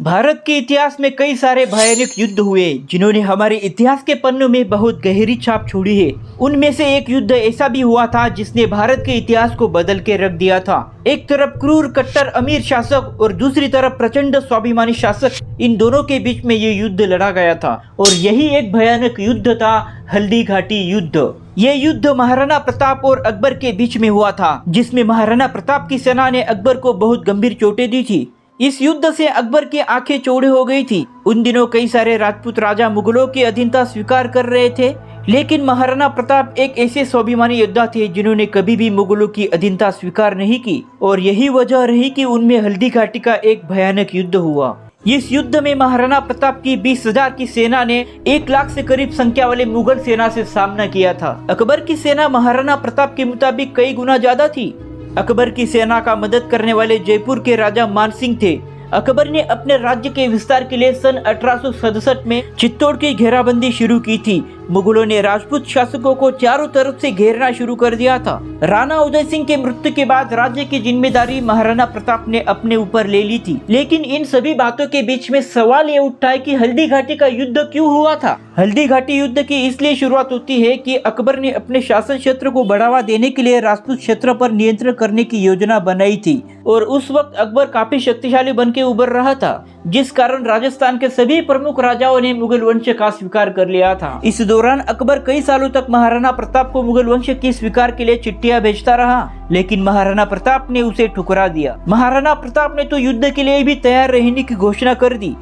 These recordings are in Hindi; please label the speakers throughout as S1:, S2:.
S1: भारत के इतिहास में कई सारे भयानक युद्ध हुए जिन्होंने हमारे इतिहास के पन्नों में बहुत गहरी छाप छोड़ी है। उनमें से एक युद्ध ऐसा भी हुआ था जिसने भारत के इतिहास को बदल के रख दिया था। एक तरफ क्रूर कट्टर अमीर शासक और दूसरी तरफ प्रचंड स्वाभिमानी शासक, इन दोनों के बीच में ये युद्ध लड़ा गया था और यही एक भयानक युद्ध था, हल्दी घाटी युद्ध। ये युद्ध महाराणा प्रताप और अकबर के बीच में हुआ था, जिसमें महाराणा प्रताप की सेना ने अकबर को बहुत गंभीर चोटें दी थी। इस युद्ध से अकबर की आंखें चौड़ी हो गई थी। उन दिनों कई सारे राजपूत राजा मुगलों की अधीनता स्वीकार कर रहे थे, लेकिन महाराणा प्रताप एक ऐसे स्वाभिमानी योद्धा थे जिन्होंने कभी भी मुगलों की अधीनता स्वीकार नहीं की और यही वजह रही कि उनमें हल्दी घाटी का एक भयानक युद्ध हुआ। इस युद्ध में महाराणा प्रताप की 20,000 की सेना ने 1 लाख से करीब संख्या वाले मुगल सेना से सामना किया था। अकबर की सेना महाराणा प्रताप के मुताबिक कई गुना ज्यादा थी। अकबर की सेना का मदद करने वाले जयपुर के राजा मानसिंह थे। अकबर ने अपने राज्य के विस्तार के लिए सन 1867 में चित्तौड़ की घेराबंदी शुरू की थी। मुगलों ने राजपूत शासकों को चारों तरफ से घेरना शुरू कर दिया था। राणा उदय सिंह के मृत्यु के बाद राज्य की जिम्मेदारी महाराणा प्रताप ने अपने ऊपर ले ली थी। लेकिन इन सभी बातों के बीच में सवाल ये उठता है कि हल्दी घाटी का युद्ध क्यों हुआ था। हल्दी घाटी युद्ध की इसलिए शुरुआत होती है कि अकबर ने अपने शासन क्षेत्र को बढ़ावा देने के लिए राजपूत क्षेत्र पर नियंत्रण करने की योजना बनाई थी और उस वक्त अकबर काफी शक्तिशाली बन के उभर रहा था, जिस कारण राजस्थान के सभी प्रमुख राजाओं ने मुगल वंश का स्वीकार कर लिया था। इस दौरान अकबर कई सालों तक महाराणा प्रताप को मुगल वंश की स्वीकार के लिए चिट्ठियां भेजता रहा, लेकिन महाराणा प्रताप ने उसे ठुकरा दिया। महाराणा प्रताप ने तो युद्ध के लिए भी तैयार रहने की घोषणा कर दी।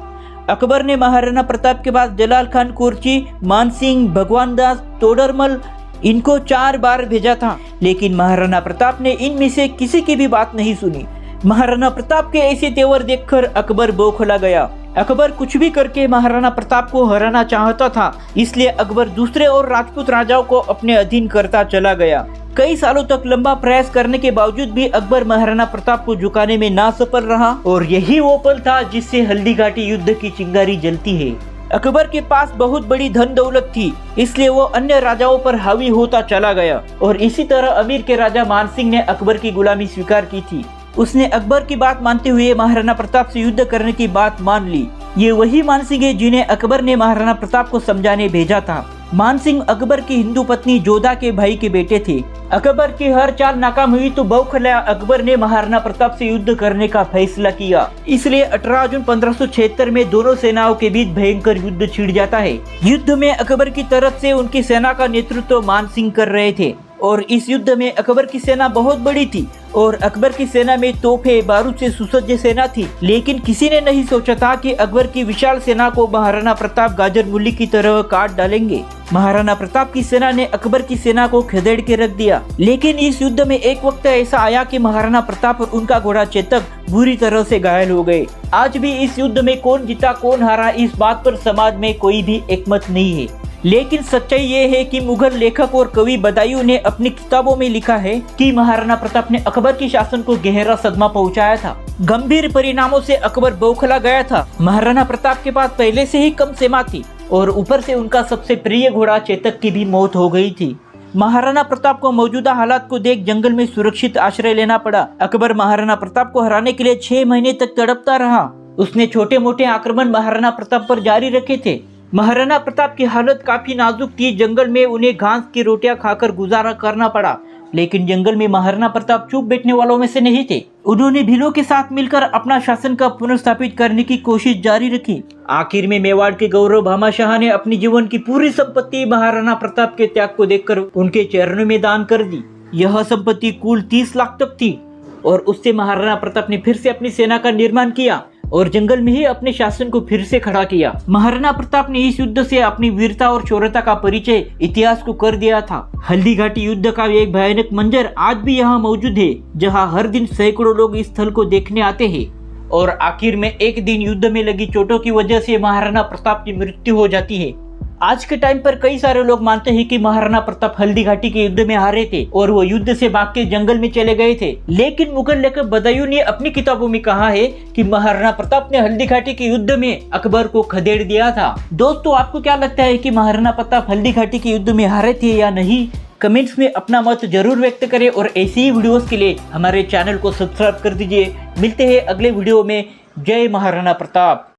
S1: अकबर ने महाराणा प्रताप के पास जलाल खान कोरची, मानसिंह, भगवान दास, तोडरमल, इनको 4 बार भेजा था, लेकिन महाराणा प्रताप ने इनमें से किसी की भी बात नहीं सुनी। महाराणा प्रताप के ऐसे तेवर देखकर अकबर बौखला गया। अकबर कुछ भी करके महाराणा प्रताप को हराना चाहता था, इसलिए अकबर दूसरे और राजपूत राजाओं को अपने अधीन करता चला गया। कई सालों तक लंबा प्रयास करने के बावजूद भी अकबर महाराणा प्रताप को झुकाने में ना सफल रहा और यही वो पल था जिससे हल्दी घाटी युद्ध की चिंगारी जलती है। अकबर के पास बहुत बड़ी धन दौलत थी, इसलिए वो अन्य राजाओं पर हावी होता चला गया और इसी तरह अमीर के राजा मानसिंह ने अकबर की गुलामी स्वीकार की थी। उसने अकबर की बात मानते हुए महाराणा प्रताप से युद्ध करने की बात मान ली। ये वही मानसिंह है जिन्हें अकबर ने महाराणा प्रताप को समझाने भेजा था। मानसिंह अकबर की हिंदू पत्नी जोधा के भाई के बेटे थे। अकबर की हर चाल नाकाम हुई तो बौखलाया अकबर ने महाराणा प्रताप से युद्ध करने का फैसला किया। इसलिए 18 जून 1576 में दोनों सेनाओं के बीच भयंकर युद्ध छिड़ जाता है। युद्ध में अकबर की तरफ से उनकी सेना का नेतृत्व मानसिंह कर रहे थे और इस युद्ध में अकबर की सेना बहुत बड़ी थी और अकबर की सेना में तोपे बारूद से सुसज्ज सेना थी, लेकिन किसी ने नहीं सोचा था कि अकबर की विशाल सेना को महाराणा प्रताप गाजर मूली की तरह काट डालेंगे। महाराणा प्रताप की सेना ने अकबर की सेना को खदेड़ के रख दिया, लेकिन इस युद्ध में एक वक्त ऐसा आया कि महाराणा प्रताप और उनका घोड़ा चेतक बुरी तरह से घायल हो गए। आज भी इस युद्ध में कौन जीता कौन हारा, इस बात पर समाज में कोई भी एकमत नहीं है। लेकिन सच्चाई ये है कि मुगल लेखक और कवि बदायूं ने अपनी किताबों में लिखा है कि महाराणा प्रताप ने अकबर के शासन को गहरा सदमा पहुंचाया था। गंभीर परिणामों से अकबर बौखला गया था। महाराणा प्रताप के पास पहले से ही कम सेना थी और ऊपर से उनका सबसे प्रिय घोड़ा चेतक की भी मौत हो गई थी। महाराणा प्रताप को मौजूदा हालात को देख जंगल में सुरक्षित आश्रय लेना पड़ा। अकबर महाराणा प्रताप को हराने के लिए 6 महीने तक तड़पता रहा। उसने छोटे मोटे आक्रमण महाराणा प्रताप पर जारी रखे थे। महाराणा प्रताप की हालत काफी नाजुक थी। जंगल में उन्हें घास की रोटियां खाकर गुजारा करना पड़ा, लेकिन जंगल में महाराणा प्रताप चुप बैठने वालों में से नहीं थे। उन्होंने भीलों के साथ मिलकर अपना शासन का पुनर्स्थापित करने की कोशिश जारी रखी। आखिर में मेवाड़ के गौरव भामाशाह ने अपनी जीवन की पूरी संपत्ति महाराणा प्रताप के त्याग को देखकर उनके चरणों में दान कर दी। यह संपत्ति कुल 30 लाख तक थी और उससे महाराणा प्रताप ने फिर से अपनी सेना का निर्माण किया और जंगल में ही अपने शासन को फिर से खड़ा किया। महाराणा प्रताप ने इस युद्ध से अपनी वीरता और शौर्यता का परिचय इतिहास को कर दिया था। हल्दी घाटी युद्ध का एक भयानक मंजर आज भी यहाँ मौजूद है, जहाँ हर दिन सैकड़ों लोग इस स्थल को देखने आते हैं और आखिर में एक दिन युद्ध में लगी चोटों की वजह से महाराणा प्रताप की मृत्यु हो जाती है। आज के टाइम पर कई सारे लोग मानते हैं कि महाराणा प्रताप हल्दी घाटी के युद्ध में हारे थे और वो युद्ध से भाग के जंगल में चले गए थे, लेकिन मुगल लेखक बदायूं ने अपनी किताबों में कहा है कि महाराणा प्रताप ने हल्दी घाटी के युद्ध में अकबर को खदेड़ दिया था। दोस्तों, आपको क्या लगता है कि महाराणा प्रताप हल्दी घाटी के युद्ध में हारे थे या नहीं? कमेंट्स में अपना मत जरूर व्यक्त करें और ऐसी ही वीडियोस के लिए हमारे चैनल को सब्सक्राइब कर दीजिए। मिलते हैं अगले वीडियो में। जय महाराणा प्रताप।